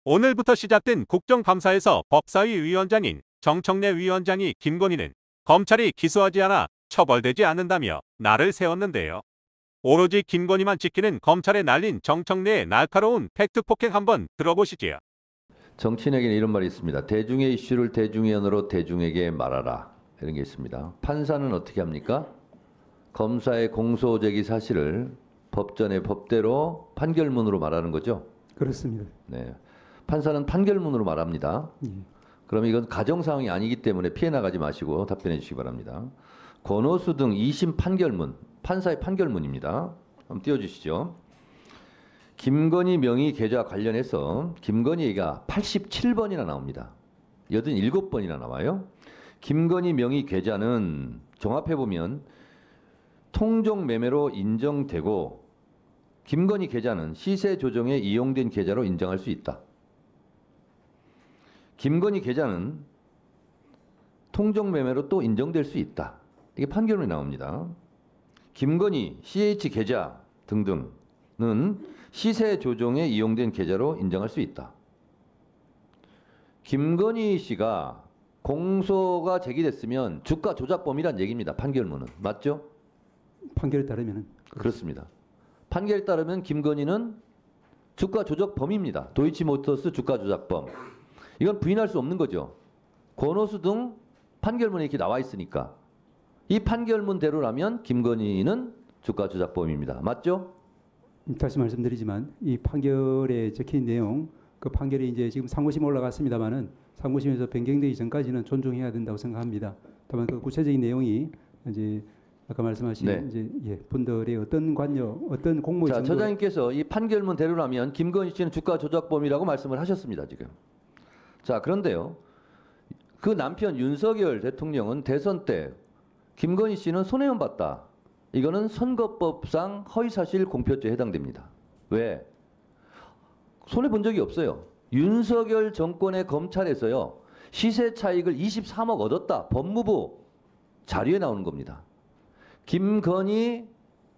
오늘부터 시작된 국정감사에서 법사위 위원장인 정청래 위원장이 김건희는 검찰이 기소하지 않아 처벌되지 않는다며 날을 세웠는데요. 오로지 김건희만 지키는 검찰에 날린 정청래의 날카로운 팩트폭행 한번 들어보시지요. 정치인에게는 이런 말이 있습니다. 대중의 이슈를 대중의 언어로 대중에게 말하라. 이런 게 있습니다. 판사는 어떻게 합니까? 검사의 공소 제기 사실을 법전의 법대로 판결문으로 말하는 거죠? 그렇습니다. 네. 판사는 판결문으로 말합니다. 그럼 이건 가정 상황이 아니기 때문에 피해 나가지 마시고 답변해 주시기 바랍니다. 권오수 등 2심 판결문, 판사의 판결문입니다. 한번 띄워주시죠. 김건희 명의 계좌 관련해서 김건희가 87번이나 나옵니다. 87번이나 나와요. 김건희 명의 계좌는 종합해보면 통정 매매로 인정되고 김건희 계좌는 시세 조정에 이용된 계좌로 인정할 수 있다. 김건희 계좌는 통정 매매로 또 인정될 수 있다. 이게 판결문이 나옵니다. 김건희, CH 계좌 등등은 시세 조정에 이용된 계좌로 인정할 수 있다. 김건희 씨가 공소가 제기됐으면 주가 조작범이란 얘기입니다. 판결문은. 맞죠? 판결에 따르면 그렇습니다. 판결에 따르면 김건희는 주가 조작범입니다. 도이치모터스 주가 조작범. 이건 부인할 수 없는 거죠. 권오수 등 판결문에 이렇게 나와 있으니까. 이 판결문대로라면 김건희는 주가 조작범입니다. 맞죠? 다시 말씀드리지만 이 판결에 적힌 내용, 그 판결이 이제 지금 상고심 올라갔습니다만은 상고심에서 변경되기 전까지는 존중해야 된다고 생각합니다. 다만 그 구체적인 내용이 이제 아까 말씀하신 네. 이제 분들의 어떤 관여, 어떤 공모의 자, 정도... 처장님께서 이 판결문대로라면 김건희 씨는 주가 조작범이라고 말씀을 하셨습니다. 지금. 자, 그런데요. 그 남편 윤석열 대통령은 대선 때 김건희 씨는 손해만 봤다. 이거는 선거법상 허위사실 공표죄에 해당됩니다. 왜? 손해 본 적이 없어요. 윤석열 정권의 검찰에서요. 시세 차익을 23억 얻었다. 법무부 자료에 나오는 겁니다. 김건희,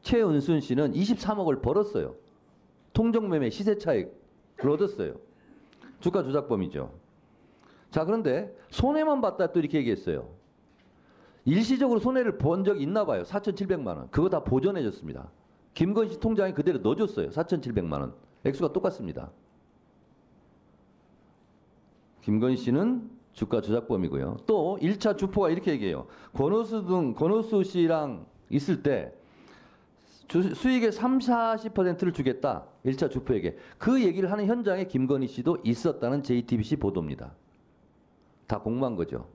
최은순 씨는 23억을 벌었어요. 통정매매 시세 차익을 얻었어요. 주가 조작범이죠. 자, 그런데 손해만 봤다 또 이렇게 얘기했어요. 일시적으로 손해를 본 적이 있나 봐요. 4,700만 원. 그거 다 보전해 줬습니다. 김건희 씨 통장에 그대로 넣어줬어요. 4,700만 원. 액수가 똑같습니다. 김건희 씨는 주가 조작범이고요. 또 1차 주포가 이렇게 얘기해요. 권오수 씨랑 있을 때 수익의 30~40%를 주겠다. 1차 주포에게. 그 얘기를 하는 현장에 김건희 씨도 있었다는 JTBC 보도입니다. 다 공모한 거죠.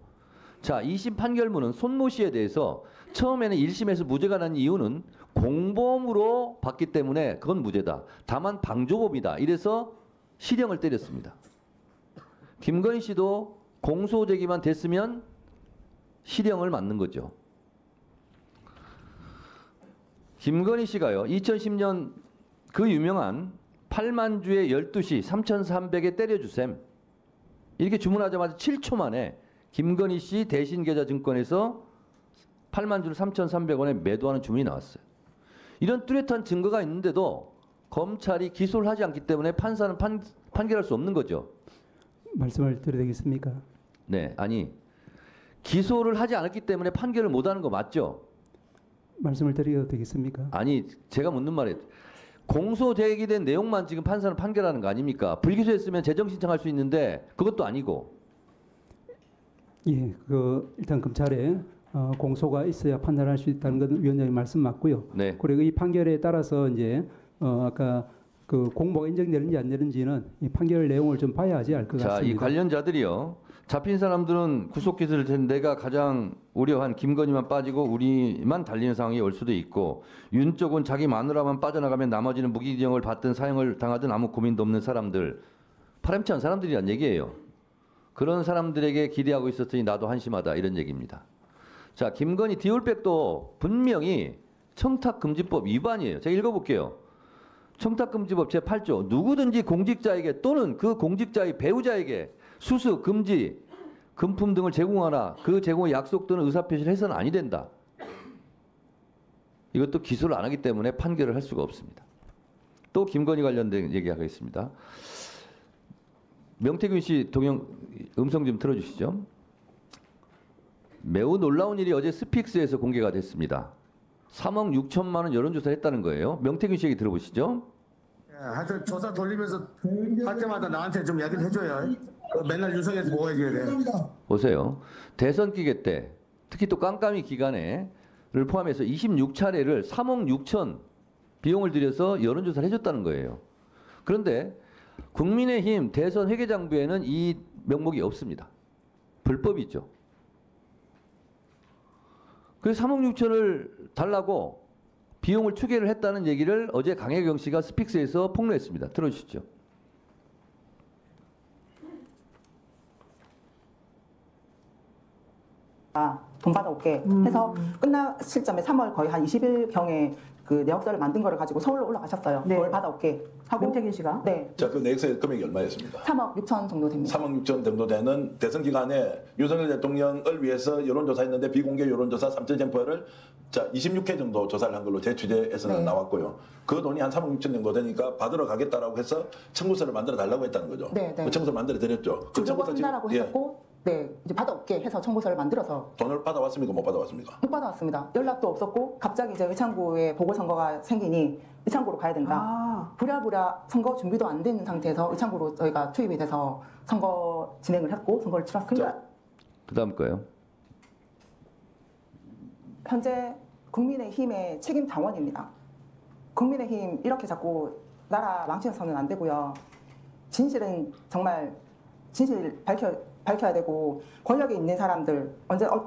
자, 2심 판결문은 손모 씨에 대해서 처음에는 1심에서 무죄가 난 이유는 공범으로 봤기 때문에 그건 무죄다. 다만 방조범이다. 이래서 실형을 때렸습니다. 김건희 씨도 공소 제기만 됐으면 실형을 맞는 거죠. 김건희 씨가요. 2010년 그 유명한 8만 주에 12시 3,300에 때려주셈. 이렇게 주문하자마자 7초 만에 김건희 씨 대신계좌증권에서 8만 주를 3,300원에 매도하는 주문이 나왔어요. 이런 뚜렷한 증거가 있는데도 검찰이 기소를 하지 않기 때문에 판사는 판결할 수 없는 거죠. 말씀을 드려도 되겠습니까? 네, 아니 기소를 하지 않았기 때문에 판결을 못하는 거 맞죠? 말씀을 드려도 되겠습니까? 아니 제가 묻는 말이 공소 제기된 내용만 지금 판사는 판결하는 거 아닙니까? 불기소했으면 재정 신청할 수 있는데 그것도 아니고. 예, 그 일단 검찰에 공소가 있어야 판단할 수 있다는 건 위원장님 말씀 맞고요. 네. 그리고 이 판결에 따라서 이제 아까 그 공모가 인정되는지 안 되는지는 이 판결 내용을 좀 봐야지 알 것 같습니다. 자, 이 관련자들이요. 잡힌 사람들은 구속기소를 텐데 내가 가장 우려한 김건희만 빠지고 우리만 달리는 상황이 올 수도 있고 윤 쪽은 자기 마누라만 빠져나가면 나머지는 무기징역을 받든 사형을 당하든 아무 고민도 없는 사람들. 파렴치한 사람들이란 얘기예요. 그런 사람들에게 기대하고 있었으니 나도 한심하다 이런 얘기입니다. 자, 김건희 디올백도 분명히 청탁금지법 위반이에요. 제가 읽어볼게요. 청탁금지법 제8조 누구든지 공직자에게 또는 그 공직자의 배우자에게 수수, 금지, 금품 등을 제공하나 그 제공의 약속 또는 의사표시를 해서는 아니 된다. 이것도 기소를 안 하기 때문에 판결을 할 수가 없습니다. 또 김건희 관련된 얘기하겠습니다. 명태균 씨 동영 음성 좀 틀어주시죠. 매우 놀라운 일이 어제 스픽스에서 공개가 됐습니다. 3억 6천만 원 여론조사를 했다는 거예요. 명태균 씨 얘기 들어보시죠. 예, 하여튼 조사 돌리면서 할 때마다 나한테 좀 이야기를 해줘요. 맨날 유성에서 뭐 해줘야 돼. 보세요. 대선 기간 때 특히 또 깜깜이 기간에를 포함해서 26차례를 3억 6천 비용을 들여서 여론조사를 해줬다는 거예요. 그런데 국민의힘 대선 회계장부에는 이 명목이 없습니다. 불법이죠. 그래서 3억 6천을 달라고 비용을 추계를 했다는 얘기를 어제 강혜경 씨가 스픽스에서 폭로했습니다. 들어주시죠. 돈 받아올게 해서 끝날 시점에 3월 거의 한 20일경에 그 내역서를 만든 거를 가지고 서울로 올라가셨어요. 네. 돈 받아올게 하고. 명태균 씨가? 네. 자, 그 내역서의 금액이 얼마였습니까? 3억 6천 정도 됩니다. 3억 6천 정도 되는 대선 기간에 윤석열 대통령을 위해서 여론조사했는데 비공개 여론조사 3,000샘플을 자 26회 정도 조사를 한 걸로 제 취재에서는 네. 나왔고요. 그 돈이 한 3억 6천 정도 되니까 받으러 가겠다라고 해서 청구서를 만들어 달라고 했다는 거죠. 네, 네. 그 청구서를 만들어 드렸죠. 그 주려고 청구서 지금 한다라고 했었고, 네, 이제 받아올게 해서 청구서를 만들어서 돈을 받아왔습니까? 못 받아왔습니까? 못 받아왔습니다. 연락도 없었고 갑자기 이제 의창구에 보궐선거가 생기니 의창구로 가야 된다. 아, 부랴부랴 선거 준비도 안 된 상태에서 의창구로 저희가 투입이 돼서 선거 진행을 했고 선거를 치렀습니다. 그 다음 거요. 현재 국민의힘의 책임 당원입니다. 국민의힘 이렇게 자꾸 나라 망치서는 안 되고요. 진실은 정말 진실 밝혀야 되고 권력에 있는 사람들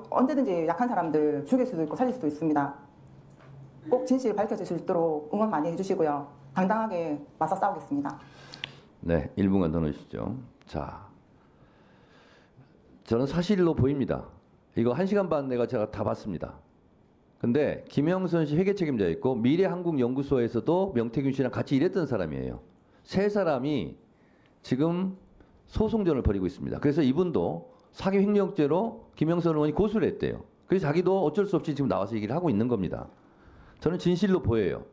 언제든지 약한 사람들 죽일 수도 있고 살릴 수도 있습니다. 꼭 진실 밝혀질 수 있도록 응원 많이 해주시고요. 당당하게 맞서 싸우겠습니다. 네, 1분간 더 넣으시죠. 자, 저는 사실로 보입니다. 이거 1시간 반 내가 제가 다 봤습니다. 근데 김영선 씨 회계 책임자 있고 미래한국연구소에서도 명태균 씨랑 같이 일했던 사람이에요. 세 사람이 지금 소송전을 벌이고 있습니다. 그래서 이분도 사기 횡령죄로 김영선 의원이 고소를 했대요. 그래서 자기도 어쩔 수 없이 지금 나와서 얘기를 하고 있는 겁니다. 저는 진실로 보여요.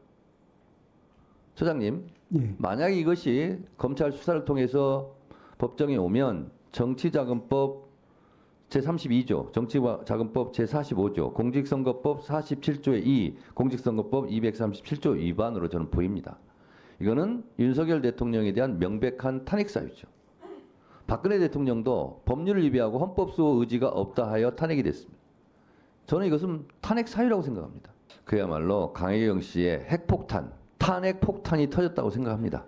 처장님, 예. 만약 이것이 검찰 수사를 통해서 법정에 오면 정치자금법 제32조, 정치자금법 제45조, 공직선거법 47조의 2, 공직선거법 237조 위반으로 저는 보입니다. 이거는 윤석열 대통령에 대한 명백한 탄핵 사유죠. 박근혜 대통령도 법률을 위배하고 헌법수호 의지가 없다 하여 탄핵이 됐습니다. 저는 이것은 탄핵 사유라고 생각합니다. 그야말로 강혜경 씨의 핵폭탄, 탄핵 폭탄이 터졌다고 생각합니다.